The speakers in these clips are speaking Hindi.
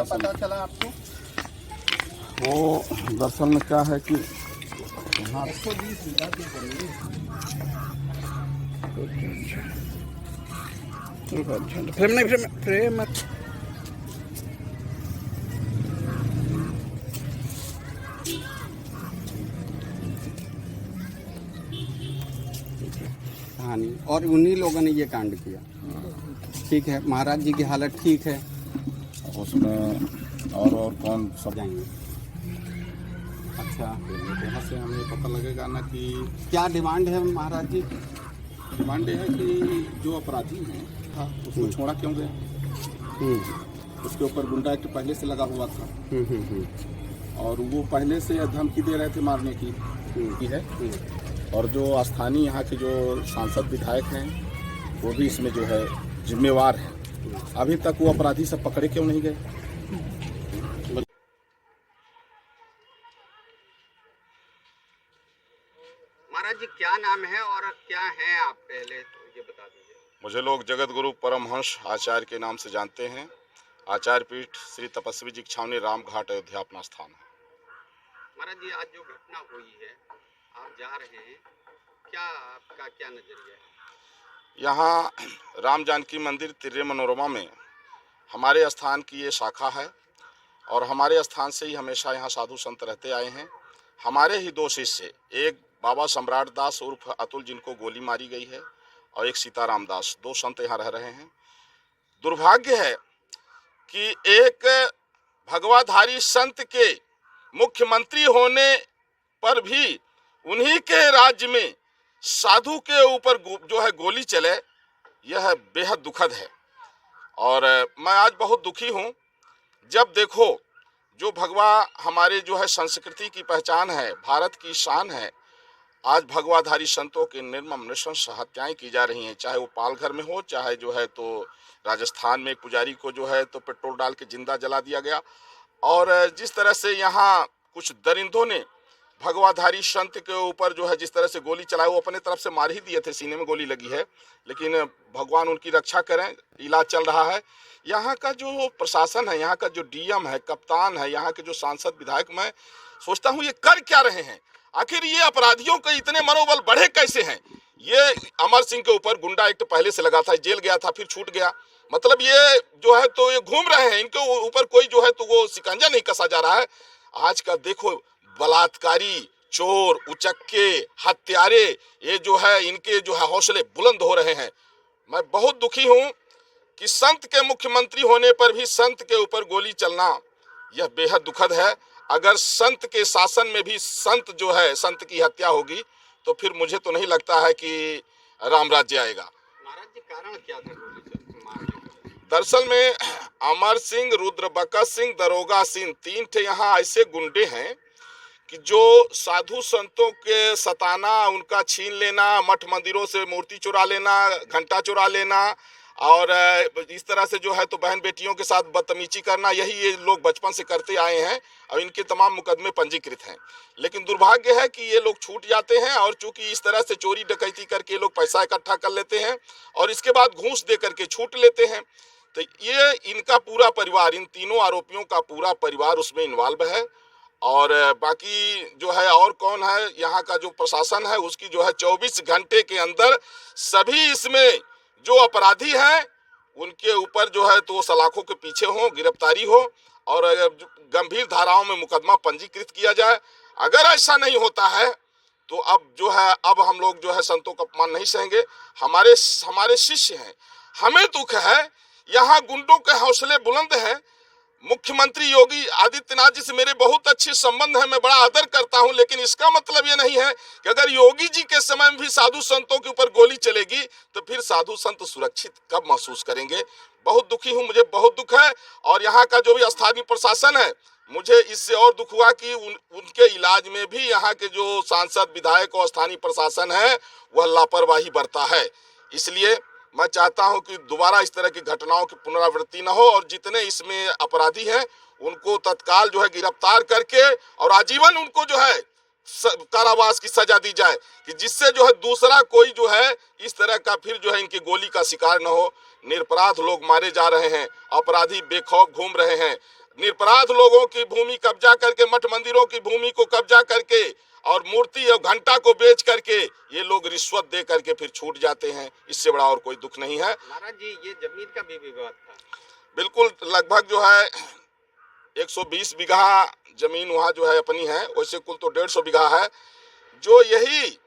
क्या पता चला आपको? वो दरअसल में क्या है कि हाँ 120 बीघा की करेंगे। फ्रेम नहीं फ्रेम कहानी और उन्हीं लोगों ने ये कांड किया। ठीक है, महाराज जी की हालत ठीक है। उसमें और कौन सब जाएंगे। अच्छा, यहाँ से हमें पता लगेगा ना कि क्या डिमांड है महाराज जी? डिमांड ये है कि जो अपराधी हैं हाँ। उसको छोड़ा क्यों गया। उसके ऊपर गुंडा एक्ट पहले से लगा हुआ था और वो पहले से धमकी दे रहे थे मारने की है। और जो स्थानीय यहाँ के जो सांसद विधायक हैं वो भी इसमें जो है जिम्मेवार है। अभी तक वो अपराधी सब पकड़े क्यों नहीं गए। महाराज जी क्या नाम है और क्या हैं आप, पहले तो ये बता दीजिए। मुझे लोग जगत गुरु परमहंस आचार्य के नाम से जानते हैं। आचार्य पीठ श्री तपस्वी जी छावनी राम घाट अयोध्या अपना स्थान है। महाराज जी आज जो घटना हुई है, आप जा रहे हैं, क्या आपका क्या नजरिया है? यहाँ राम जानकी मंदिर तिर्रे मनोरमा में हमारे स्थान की ये शाखा है और हमारे स्थान से ही हमेशा यहाँ साधु संत रहते आए हैं। हमारे ही दो शिष्य, एक बाबा सम्राट दास उर्फ अतुल जिनको गोली मारी गई है और एक सीताराम दास, दो संत यहाँ रह रहे हैं। दुर्भाग्य है कि एक भगवाधारी संत के मुख्यमंत्री होने पर भी उन्हीं के राज्य में साधु के ऊपर जो है गोली चले, यह बेहद दुखद है। और मैं आज बहुत दुखी हूँ जब देखो जो भगवा हमारे जो है संस्कृति की पहचान है, भारत की शान है, आज भगवाधारी संतों के निर्मम नृशंस हत्याएं की जा रही हैं। चाहे वो पालघर में हो, चाहे जो है तो राजस्थान में एक पुजारी को जो है तो पेट्रोल डाल के जिंदा जला दिया गया। और जिस तरह से यहाँ कुछ दरिंदों ने भगवाधारी संत के ऊपर जो है जिस तरह से गोली चलाई, वो अपने तरफ से मार ही दिए थे, सीने में गोली लगी है, लेकिन भगवान उनकी रक्षा करें, इलाज चल रहा है। यहाँ का जो प्रशासन है, यहाँ का जो डीएम है, कप्तान है, यहाँ के जो सांसद विधायक, मैं सोचता हूँ ये कर क्या रहे हैं। आखिर ये अपराधियों के इतने मनोबल बढ़े कैसे हैं। ये अमर सिंह के ऊपर गुंडा एक्ट पहले से लगा था, जेल गया था, फिर छूट गया। मतलब ये जो है तो ये घूम रहे हैं, इनके ऊपर कोई जो है तो वो शिकंजा नहीं कसा जा रहा है। आज का देखो बलात्कारी, चोर, उचक्के, हत्यारे, ये जो है इनके जो है हौसले बुलंद हो रहे हैं। मैं बहुत दुखी हूं कि संत के मुख्यमंत्री होने पर भी संत के ऊपर गोली चलना, यह बेहद दुखद है। अगर संत के शासन में भी संत जो है संत की हत्या होगी तो फिर मुझे तो नहीं लगता है कि राम राज्य आएगा। महाराज जी कारण क्या था गोली मारने? दरअसल में अमर सिंह, रुद्रबका सिंह, दरोगा सिंह, तीन थे यहाँ ऐसे गुंडे हैं कि जो साधु संतों के सताना, उनका छीन लेना, मठ मंदिरों से मूर्ति चुरा लेना, घंटा चुरा लेना और इस तरह से जो है तो बहन बेटियों के साथ बदतमीजी करना, यही ये लोग बचपन से करते आए हैं और इनके तमाम मुकदमे पंजीकृत हैं। लेकिन दुर्भाग्य है कि ये लोग छूट जाते हैं और चूंकि इस तरह से चोरी डकैती करके लोग पैसा इकट्ठा कर लेते हैं और इसके बाद घूस दे करके छूट लेते हैं। तो ये इनका पूरा परिवार, इन तीनों आरोपियों का पूरा परिवार उसमें इन्वॉल्व है। और बाकी जो है और कौन है, यहाँ का जो प्रशासन है उसकी जो है 24 घंटे के अंदर सभी इसमें जो अपराधी हैं उनके ऊपर जो है तो सलाखों के पीछे हो, गिरफ्तारी हो और गंभीर धाराओं में मुकदमा पंजीकृत किया जाए। अगर ऐसा नहीं होता है तो अब जो है अब हम लोग जो है संतों का अपमान नहीं सहेंगे। हमारे शिष्य हैं, हमें दुख है। यहाँ गुंडों के हौसले बुलंद हैं। मुख्यमंत्री योगी आदित्यनाथ जी से मेरे बहुत अच्छे संबंध हैं, मैं बड़ा आदर करता हूं, लेकिन इसका मतलब ये नहीं है कि अगर योगी जी के समय में भी साधु संतों के ऊपर गोली चलेगी तो फिर साधु संत सुरक्षित कब महसूस करेंगे। बहुत दुखी हूं, मुझे बहुत दुख है। और यहाँ का जो भी स्थानीय प्रशासन है, मुझे इससे और दुख हुआ कि उनके इलाज में भी यहाँ के जो सांसद, विधायक और स्थानीय प्रशासन है वह लापरवाही बरता है। इसलिए मैं चाहता हूं कि दोबारा इस तरह की घटनाओं की पुनरावृत्ति न हो और जितने इसमें अपराधी हैं उनको तत्काल जो है गिरफ्तार करके और आजीवन उनको जो है कारावास की सजा दी जाए कि जिससे जो है दूसरा कोई जो है इस तरह का फिर जो है इनकी गोली का शिकार न हो। निरपराध लोग मारे जा रहे हैं, अपराधी बेखौफ घूम रहे हैं। निरपराध लोगों की भूमि कब्जा करके, मठ मंदिरों की भूमि को कब्जा करके और मूर्ति और घंटा को बेच करके ये लोग रिश्वत दे करके फिर छूट जाते हैं। इससे बड़ा और कोई दुख नहीं है। महाराज जी, ये जमीन का भी विवाद था। बिल्कुल, लगभग जो है 120 बीघा जमीन वहाँ जो है अपनी है, वैसे कुल तो 150 बीघा है। जो यही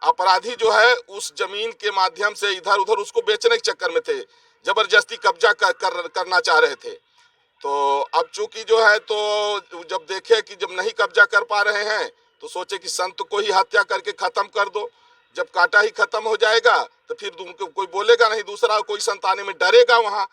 अपराधी जो है उस जमीन के माध्यम से इधर उधर उसको बेचने के चक्कर में थे, जबरदस्ती कब्जा करना चाह रहे थे। तो अब चूंकि जो है तो जब देखे कि जब नहीं कब्जा कर पा रहे हैं तो सोचे कि संत को ही हत्या करके खत्म कर दो। जब कांटा ही खत्म हो जाएगा तो फिर उनको कोई बोलेगा नहीं, दूसरा कोई संत आने में डरेगा वहाँ।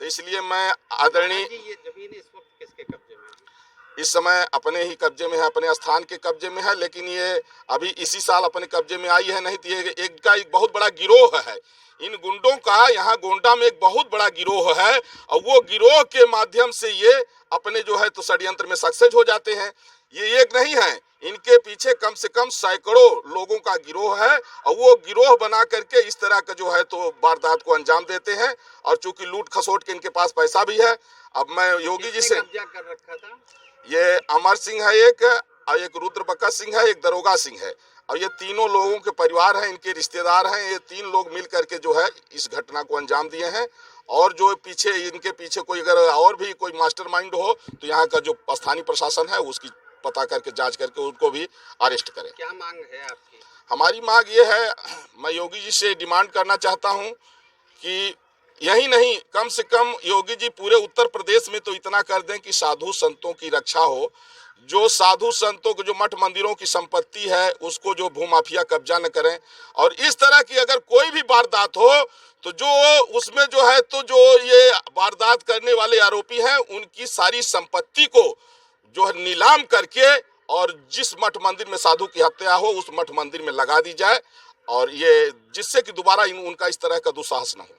तो इसलिए मैं आदरणीय, ये जमीन इस वक्त किसके कब्जे में है? इस समय अपने ही कब्जे में है, अपने स्थान के कब्जे में है। लेकिन ये अभी इसी साल अपने कब्जे में आई है, नहीं तो ये एक बहुत बड़ा गिरोह है। इन गुंडों का यहाँ गोंडा में एक बहुत बड़ा गिरोह है और वो गिरोह के माध्यम से ये अपने जो है तो षड्यंत्र में सक्सेस हो जाते हैं। ये एक नहीं है, इनके पीछे कम से कम सैकड़ों लोगों का गिरोह है और वो गिरोह बना करके इस तरह का जो है तो वारदात को अंजाम देते हैं। और चूंकि लूट खसोट के इनके पास पैसा भी है। अब मैं योगी जी से, कब्जा कर रखा था? ये अमर सिंह है एक, और एक रुद्रप्रकाश सिंह है, एक दरोगा सिंह है। और ये तीनों लोगों के परिवार हैं, इनके रिश्तेदार हैं। ये 3 लोग मिल करके जो है इस घटना को अंजाम दिए हैं। और जो पीछे इनके पीछे कोई अगर और भी कोई मास्टरमाइंड हो तो यहाँ का जो स्थानीय प्रशासन है उसकी पता करके जांच करके उनको भी अरेस्ट करें। क्या मांग है आपकी? हमारी मांग ये है, मैं योगी जी से डिमांड करना चाहता हूँ कि यही नहीं, कम से कम योगी जी पूरे उत्तर प्रदेश में तो इतना कर दें कि साधु संतों की रक्षा हो। जो साधु संतों को, जो मठ मंदिरों की संपत्ति है उसको जो भूमाफिया कब्जा न करें। और इस तरह की अगर कोई भी वारदात हो तो जो उसमें जो है तो जो ये वारदात करने वाले आरोपी हैं उनकी सारी संपत्ति को जो है नीलाम करके और जिस मठ मंदिर में साधु की हत्या हो उस मठ मंदिर में लगा दी जाए, और ये जिससे कि दोबारा उनका इस तरह का दुस्साहस न हो।